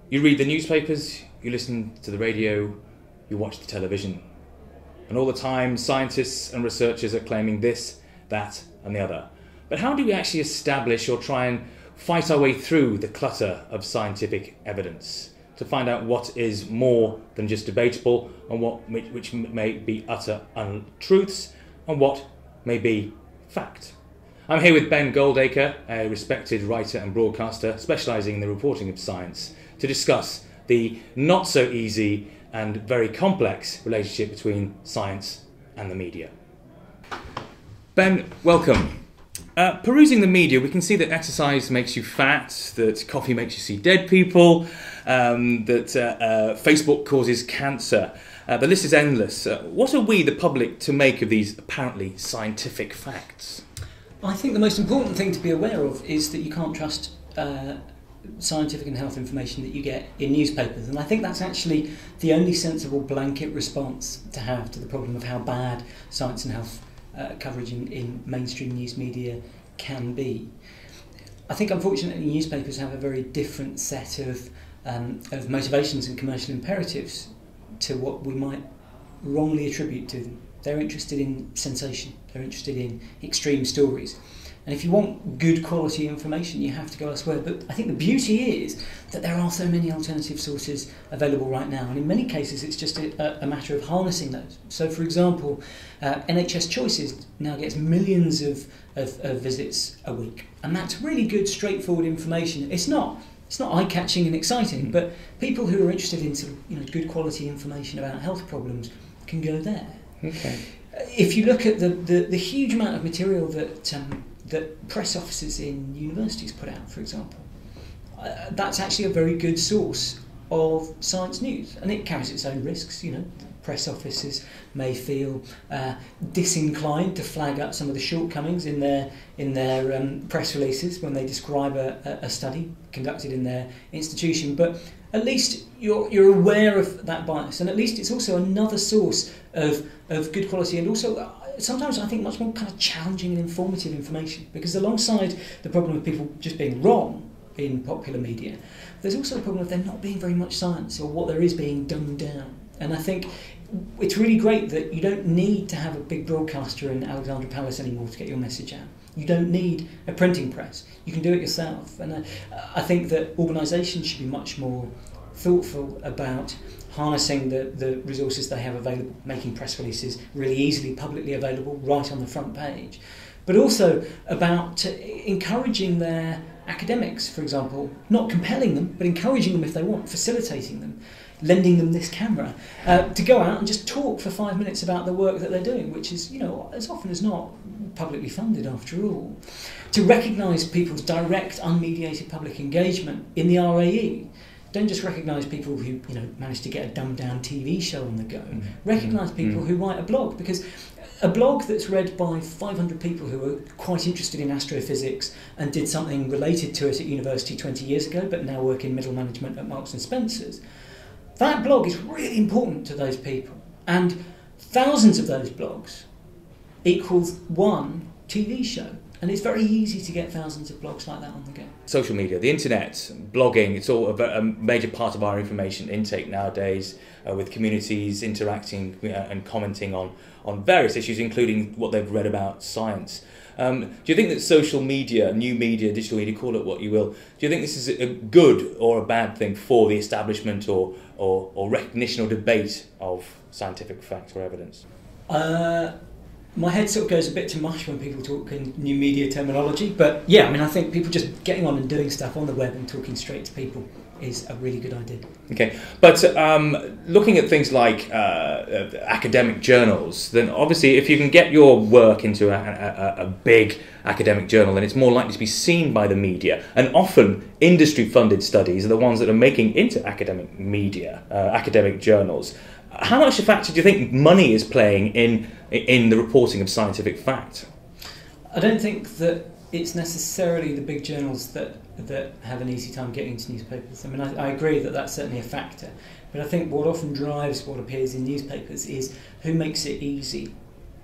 You read the newspapers, you listen to the radio, you watch the television. And all the time, scientists and researchers are claiming this, that, and the other. But how do we actually establish or try and fight our way through the clutter of scientific evidence to find out what is more than just debatable and which may be utter untruths and what may be fact? I'm here with Ben Goldacre, a respected writer and broadcaster specialising in the reporting of science, to discuss the not so easy and very complex relationship between science and the media. Ben, welcome. Perusing the media, we can see that exercise makes you fat, that coffee makes you see dead people, that Facebook causes cancer. The list is endless. What are we, the public, to make of these apparently scientific facts? I think the most important thing to be aware of is that you can't trust scientific and health information that you get in newspapers, and I think that's actually the only sensible blanket response to have to the problem of how bad science and health coverage in mainstream news media can be. I think unfortunately newspapers have a very different set of motivations and commercial imperatives to what we might wrongly attribute to them. They're interested in sensation, they're interested in extreme stories. And if you want good quality information, you have to go elsewhere. But I think the beauty is that there are so many alternative sources available right now. And in many cases, it's just a matter of harnessing those. So, for example, NHS Choices now gets millions of visits a week. And that's really good, straightforward information. It's not eye-catching and exciting, but people who are interested in sort of, good quality information about health problems can go there. Okay. If you look at the huge amount of material that press offices in universities put out, for example, that's actually a very good source of science news, and it carries its own risks. Press offices may feel disinclined to flag up some of the shortcomings in their press releases when they describe a study conducted in their institution, but at least you're aware of that bias, and at least it's also another source of good quality, and also sometimes I think much more kind of challenging and informative information, because alongside the problem of people just being wrong in popular media, there's also the problem of there not being very much science, or what there is being dumbed down. And I think it's really great that you don't need to have a big broadcaster in Alexandra Palace anymore to get your message out. You don't need a printing press. You can do it yourself. And I think that organisations should be much more thoughtful about harnessing the resources they have available, making press releases really easily publicly available right on the front page, but also about encouraging their academics, for example, not compelling them, but encouraging them if they want, facilitating them, lending them this camera, to go out and just talk for 5 minutes about the work that they're doing, which is, as often as not, publicly funded after all. To recognise people's direct, unmediated public engagement in the RAE. Don't just recognise people who manage to get a dumbed-down TV show on the go. Recognise people who write a blog, because a blog that's read by 500 people who are quite interested in astrophysics and did something related to it at university 20 years ago, but now work in middle management at Marks and Spencer's, that blog is really important to those people. And thousands of those blogs equals one TV show. And it's very easy to get thousands of blogs like that on the go. Social media, the internet, blogging, it's all a major part of our information intake nowadays, with communities interacting and commenting on various issues, including what they've read about science. Do you think that social media, new media, digital media, call it what you will, do you think this is a good or a bad thing for the establishment or recognition or debate of scientific facts or evidence? My head sort of goes a bit too much when people talk in new media terminology, but yeah, I think people just getting on and doing stuff on the web and talking straight to people is a really good idea. Okay, but looking at things like academic journals, then obviously if you can get your work into a big academic journal, then it's more likely to be seen by the media, and often industry-funded studies are the ones that are making into academic media, academic journals. How much a factor do you think money is playing in the reporting of scientific fact? I don't think that it's necessarily the big journals that have an easy time getting into newspapers. I agree that that's certainly a factor, but I think what often drives what appears in newspapers is who makes it easy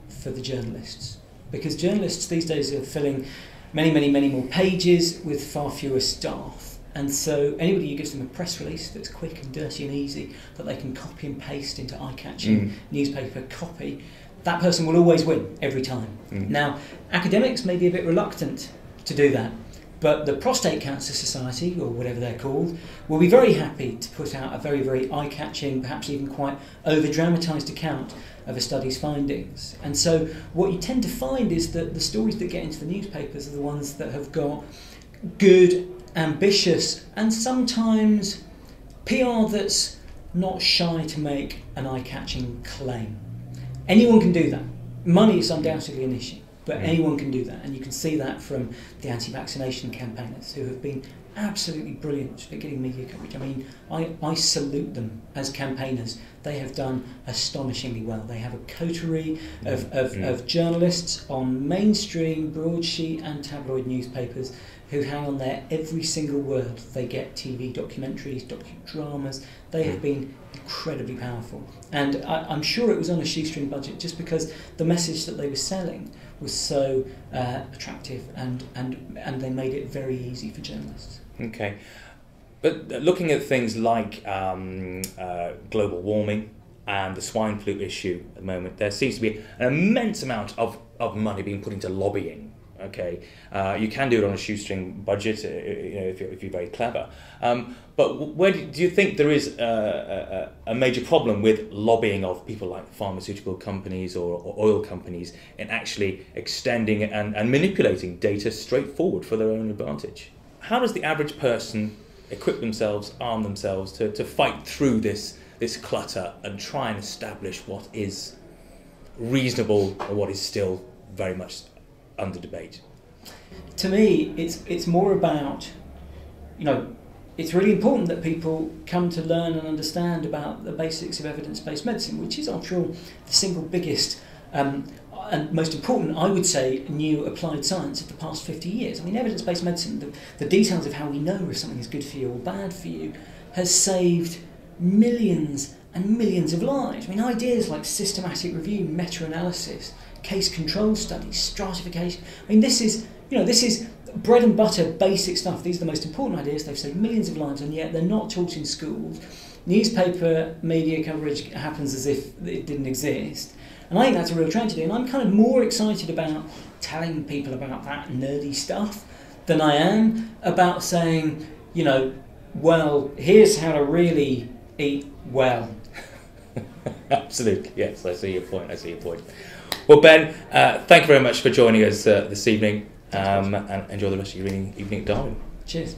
for the journalists. Because journalists these days are filling many more pages with far fewer staff. And so anybody who gives them a press release that's quick and dirty and easy, that they can copy and paste into eye-catching newspaper copy, that person will always win every time. Now, academics may be a bit reluctant to do that, but the Prostate Cancer Society, or whatever they're called, will be very happy to put out a very, very eye-catching, perhaps even quite over-dramatised account of a study's findings. And so what you tend to find is that the stories that get into the newspapers are the ones that have got good, ambitious, and sometimes PR that's not shy to make an eye-catching claim. Anyone can do that. Money is undoubtedly an issue, but anyone can do that, and you can see that from the anti-vaccination campaigners who have been absolutely brilliant at getting media coverage. I mean, I salute them as campaigners. They have done astonishingly well. They have a coterie of journalists on mainstream broadsheet and tabloid newspapers who hang on their every single word. They get TV documentaries, docudramas. They have been incredibly powerful. And I'm sure it was on a shoestring budget just because the message that they were selling was so attractive, and they made it very easy for journalists. Okay. But looking at things like global warming and the swine flu issue at the moment, there seems to be an immense amount of money being put into lobbying. Okay, you can do it on a shoestring budget, if you're very clever. But where do you think there is a major problem with lobbying of people like pharmaceutical companies or oil companies in actually extending and manipulating data straight forward for their own advantage? How does the average person equip themselves, arm themselves to fight through this clutter and try and establish what is reasonable or what is still very much under debate? To me, it's more about, it's really important that people come to learn and understand about the basics of evidence-based medicine, which is, after all, the single biggest and most important, I would say, new applied science of the past 50 years. I mean, evidence-based medicine, the details of how we know if something is good for you or bad for you, has saved millions and millions of lives. I mean, ideas like systematic review, meta-analysis, case control studies, stratification. I mean, this is bread and butter, basic stuff. These are the most important ideas. They've saved millions of lives, and yet they're not taught in schools. Newspaper media coverage happens as if it didn't exist. And I think that's a real tragedy. And I'm kind of more excited about telling people about that nerdy stuff than I am about saying, well, here's how to really eat well. Absolutely, yes, I see your point. Well, Ben, thank you very much for joining us this evening, and enjoy the rest of your evening at Darwin. Cheers.